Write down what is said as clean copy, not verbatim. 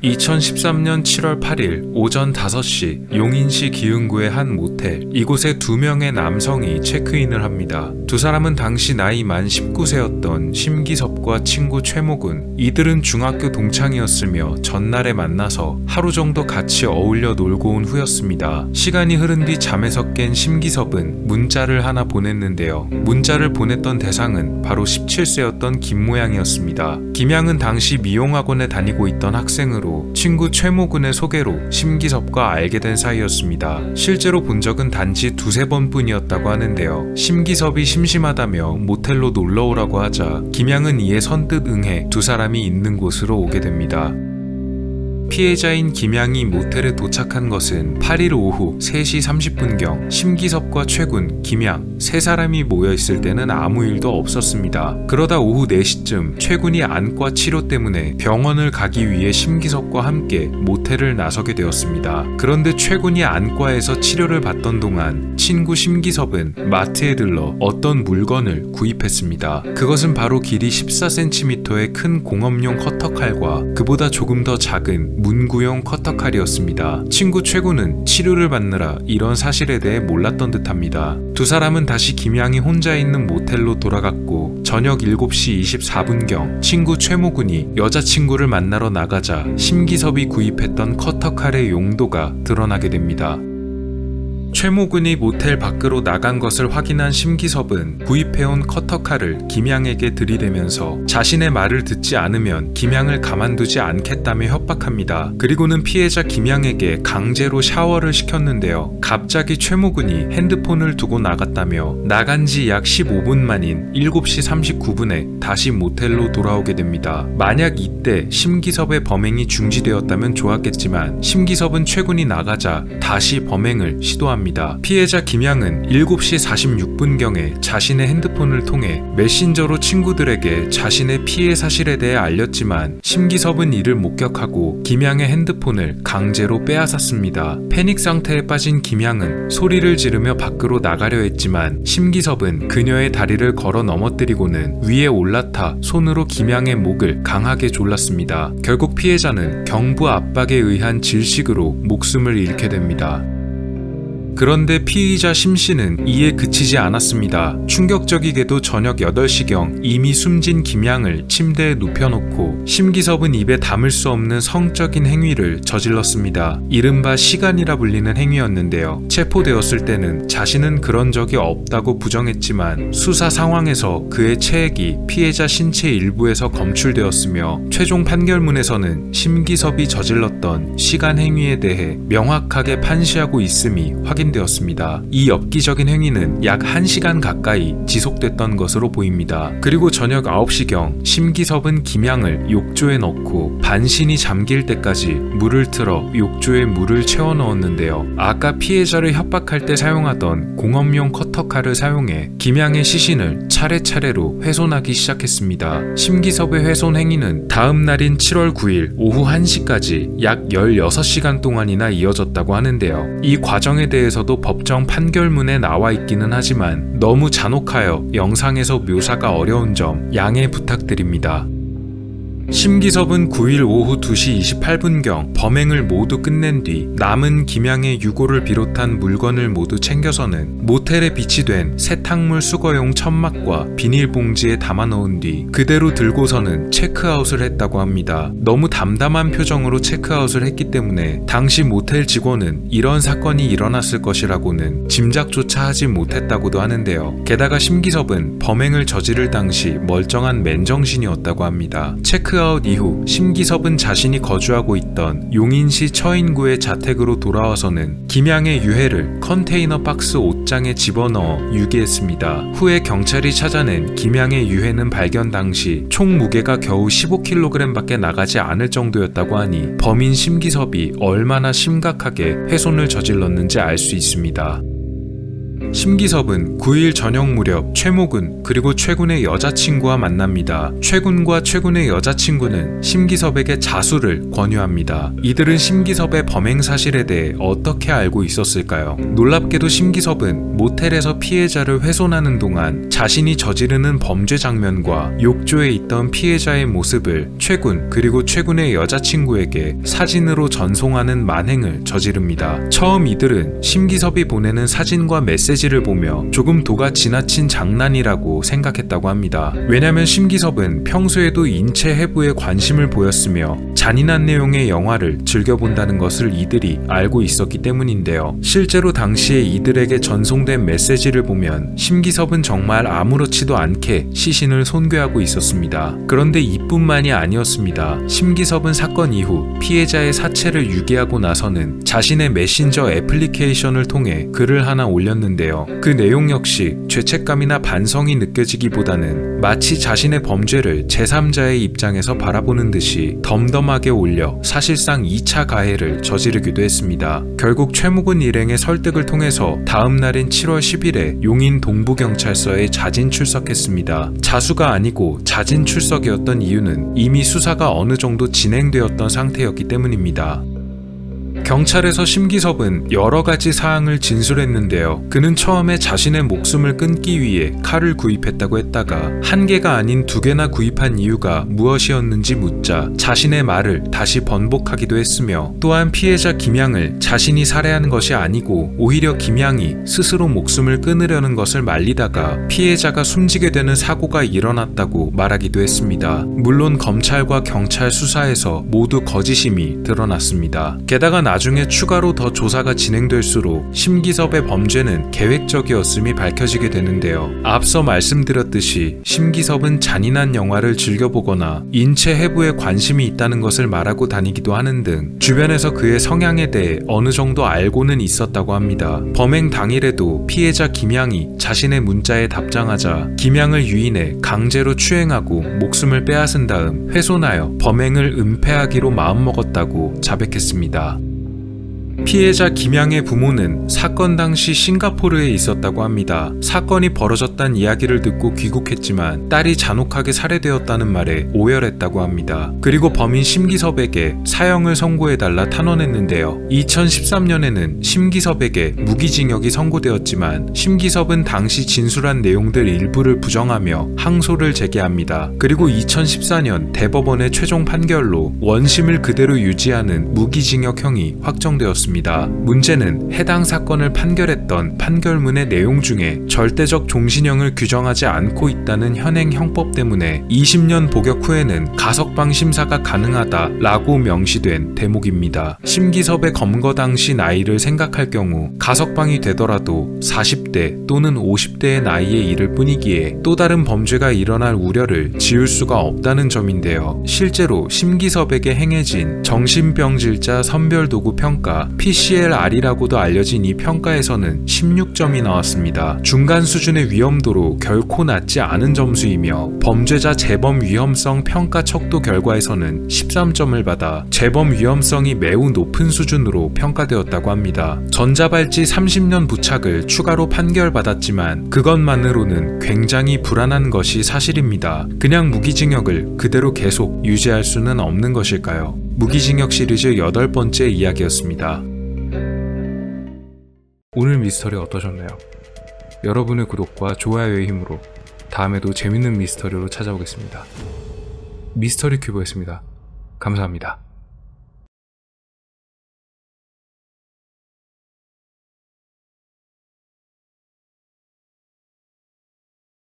2013년 7월 8일 오전 5시 용인시 기흥구의 한 모텔, 이곳에 2명의 남성이 체크인을 합니다. 두 사람은 당시 나이 만 19세였던 심기섭과 친구 최모군, 이들은 중학교 동창이었으며 전날에 만나서 하루 정도 같이 어울려 놀고 온 후였습니다. 시간이 흐른 뒤 잠에서 깬 심기섭은 문자를 하나 보냈는데요. 문자를 보냈던 대상은 바로 17세였던 김모양이었습니다. 김양은 당시 미용학원에 다니고 있던 학생으로 친구 최모군의 소개로 심기섭과 알게 된 사이였습니다. 실제로 본 적은 단지 2-3번 뿐이었다고 하는데요. 심기섭이 심심하다며 모텔로 놀러오라고 하자 김양은 이에 선뜻 응해 두 사람이 있는 곳으로 오게 됩니다. 피해자인 김양이 모텔에 도착한 것은 8일 오후 3시 30분경 심기섭과 최군, 김양 세 사람이 모여있을 때는 아무 일도 없었습니다. 그러다 오후 4시쯤 최군이 안과 치료 때문에 병원을 가기 위해 심기섭과 함께 모텔을 나서게 되었습니다. 그런데 최군이 안과에서 치료를 받던 동안 친구 심기섭은 마트에 들러 어떤 물건을 구입했습니다. 그것은 바로 길이 14cm의 큰 공업용 커터칼과 그보다 조금 더 작은 문구용 커터칼이었습니다. 친구 최군은 치료를 받느라 이런 사실에 대해 몰랐던 듯합니다. 두 사람은 다시 김양이 혼자 있는 모텔로 돌아갔고 저녁 7시 24분경 친구 최모군이 여자친구를 만나러 나가자 심기섭이 구입했던 커터칼의 용도가 드러나게 됩니다. 최모군이 모텔 밖으로 나간 것을 확인한 심기섭은 구입해온 커터칼을 김양에게 들이대면서 자신의 말을 듣지 않으면 김양을 가만두지 않겠다며 협박합니다. 그리고는 피해자 김양에게 강제로 샤워를 시켰는데요. 갑자기 최모군이 핸드폰을 두고 나갔다며 나간 지 약 15분 만인 7시 39분에 다시 모텔로 돌아오게 됩니다. 만약 이때 심기섭의 범행이 중지되었다면 좋았겠지만 심기섭은 최군이 나가자 다시 범행을 시도합니다. 피해자 김양은 7시 46분경에 자신의 핸드폰을 통해 메신저로 친구들에게 자신의 피해 사실에 대해 알렸지만 심기섭은 이를 목격하고 김양의 핸드폰을 강제로 빼앗았습니다. 패닉 상태에 빠진 김양은 소리를 지르며 밖으로 나가려 했지만 심기섭은 그녀의 다리를 걸어 넘어뜨리고는 위에 올라타 손으로 김양의 목을 강하게 졸랐습니다. 결국 피해자는 경부 압박에 의한 질식으로 목숨을 잃게 됩니다. 그런데 피의자 심씨는 이에 그치지 않았습니다. 충격적이게도 저녁 8시경 이미 숨진 김양을 침대에 눕혀놓고 심기섭은 입에 담을 수 없는 성적인 행위를 저질렀습니다. 이른바 시간이라 불리는 행위였는데요. 체포되었을 때는 자신은 그런 적이 없다고 부정했지만 수사 상황에서 그의 체액이 피해자 신체 일부에서 검출되었으며 최종 판결문에서는 심기섭이 저질렀던 시간 행위에 대해 명확하게 판시하고 있음이 확인되었습니다. 이 엽기적인 행위는 약 1시간 가까이 지속됐던 것으로 보입니다. 그리고 저녁 9시경 심기섭은 김양을 욕조에 넣고 반신이 잠길 때까지 물을 틀어 욕조에 물을 채워 넣었는데요. 아까 피해자를 협박할 때 사용하던 공업용 커터칼을 사용해 김양의 시신을 차례차례로 훼손하기 시작했습니다. 심기섭의 훼손 행위는 다음 날인 7월 9일 오후 1시까지 약 16시간 동안이나 이어졌다고 하는데요. 이 과정에 대해서도 법정 판결문에 나와 있기는 하지만 너무 잔혹하여 영상에서 묘사가 어려운 점 양해 부탁드립니다. 심기섭은 9일 오후 2시 28분경 범행을 모두 끝낸 뒤 남은 김양의 유골을 비롯한 물건을 모두 챙겨서는 모텔에 비치된 세탁물 수거용 천막과 비닐봉지에 담아 넣은 뒤 그대로 들고서는 체크아웃을 했다고 합니다. 너무 담담한 표정으로 체크아웃을 했기 때문에 당시 모텔 직원은 이런 사건이 일어났을 것이라고는 짐작조차 하지 못했다고도 하는데요. 게다가 심기섭은 범행을 저지를 당시 멀쩡한 맨정신이었다고 합니다. 체크아웃 이후 심기섭은 자신이 거주하고 있던 용인시 처인구의 자택으로 돌아와서는 김양의 유해를 컨테이너 박스 옷장에 집어넣어 유기했습니다. 후에 경찰이 찾아낸 김양의 유해는 발견 당시 총 무게가 겨우 15kg밖에 나가지 않을 정도였다고 하니 범인 심기섭이 얼마나 심각하게 훼손을 저질렀는지 알 수 있습니다. 심기섭은 9일 저녁 무렵 최모군 그리고 최군의 여자친구와 만납니다. 최군과 최군의 여자친구는 심기섭에게 자수를 권유합니다. 이들은 심기섭의 범행 사실에 대해 어떻게 알고 있었을까요? 놀랍게도 심기섭은 모텔에서 피해자를 훼손하는 동안 자신이 저지르는 범죄 장면과 욕조에 있던 피해자의 모습을 최군 그리고 최군의 여자친구에게 사진으로 전송하는 만행을 저지릅니다. 처음 이들은 심기섭이 보내는 사진과 메시지를 보며 조금 도가 지나친 장난이라고 생각했다고 합니다. 왜냐면 심기섭은 평소에도 인체 해부에 관심을 보였으며 잔인한 내용의 영화를 즐겨본다는 것을 이들이 알고 있었기 때문인데요. 실제로 당시에 이들에게 전송된 메시지를 보면 심기섭은 정말 아무렇지도 않게 시신을 손괴하고 있었습니다. 그런데 이뿐만이 아니었습니다. 심기섭은 사건 이후 피해자의 사체를 유기하고 나서는 자신의 메신저 애플리케이션을 통해 글을 하나 올렸는데요. 그 내용 역시 죄책감이나 반성이 느껴지기보다는 마치 자신의 범죄를 제3자의 입장에서 바라보는 듯이 덤덤하게 올려 사실상 2차 가해를 저지르기도 했습니다. 결국 최모군 일행의 설득을 통해서 다음 날인 7월 10일에 용인 동부경찰서에 자진 출석했습니다. 자수가 아니고 자진 출석이었던 이유는 이미 수사가 어느 정도 진행되었던 상태였기 때문입니다. 경찰에서 심기섭은 여러 가지 사항을 진술했는데요. 그는 처음에 자신의 목숨을 끊기 위해 칼을 구입했다고 했다가 한 개가 아닌 2개나 구입한 이유가 무엇이었는지 묻자 자신의 말을 다시 번복하기도 했으며 또한 피해자 김양을 자신이 살해한 것이 아니고 오히려 김양이 스스로 목숨을 끊으려는 것을 말리다가 피해자가 숨지게 되는 사고가 일어났다고 말하기도 했습니다. 물론 검찰과 경찰 수사에서 모두 거짓임이 드러났습니다. 게다가 나중에 추가로 더 조사가 진행될수록 심기섭의 범죄는 계획적이었음이 밝혀지게 되는데요. 앞서 말씀드렸듯이 심기섭은 잔인한 영화를 즐겨보거나 인체 해부에 관심이 있다는 것을 말하고 다니기도 하는 등 주변에서 그의 성향에 대해 어느 정도 알고는 있었다고 합니다. 범행 당일에도 피해자 김양이 자신의 문자에 답장하자 김양을 유인해 강제로 추행하고 목숨을 빼앗은 다음 훼손하여 범행을 은폐하기로 마음먹었다고 자백했습니다. 피해자 김양의 부모는 사건 당시 싱가포르에 있었다고 합니다. 사건이 벌어졌다는 이야기를 듣고 귀국했지만 딸이 잔혹하게 살해되었다는 말에 오열했다고 합니다. 그리고 범인 심기섭에게 사형을 선고해달라 탄원했는데요. 2013년에는 심기섭에게 무기징역이 선고되었지만 심기섭은 당시 진술한 내용들 일부를 부정하며 항소를 제기합니다. 그리고 2014년 대법원의 최종 판결로 원심을 그대로 유지하는 무기징역형이 확정되었습니다. 문제는 해당 사건을 판결했던 판결문의 내용 중에 절대적 종신형을 규정하지 않고 있다는 현행 형법 때문에 20년 복역 후에는 가석방 심사가 가능하다라고 명시된 대목입니다. 심기섭의 검거 당시 나이를 생각할 경우 가석방이 되더라도 40대 또는 50대의 나이에 이를 뿐이기에 또 다른 범죄가 일어날 우려를 지울 수가 없다는 점인데요. 실제로 심기섭에게 행해진 정신병질자 선별도구 평가 PCLR이라고도 알려진 이 평가에서는 16점이 나왔습니다. 중간 수준의 위험도로 결코 낮지 않은 점수이며 범죄자 재범 위험성 평가 척도 결과에서는 13점을 받아 재범 위험성이 매우 높은 수준으로 평가되었다고 합니다. 전자발찌 30년 부착을 추가로 판결받았지만 그것만으로는 굉장히 불안한 것이 사실입니다. 그냥 무기징역을 그대로 계속 유지할 수는 없는 것일까요? 무기징역 시리즈 8번째 이야기였습니다. 오늘 미스터리 어떠셨나요? 여러분의 구독과 좋아요의 힘으로 다음에도 재밌는 미스터리로 찾아오겠습니다. 미스터리 큐브였습니다. 감사합니다.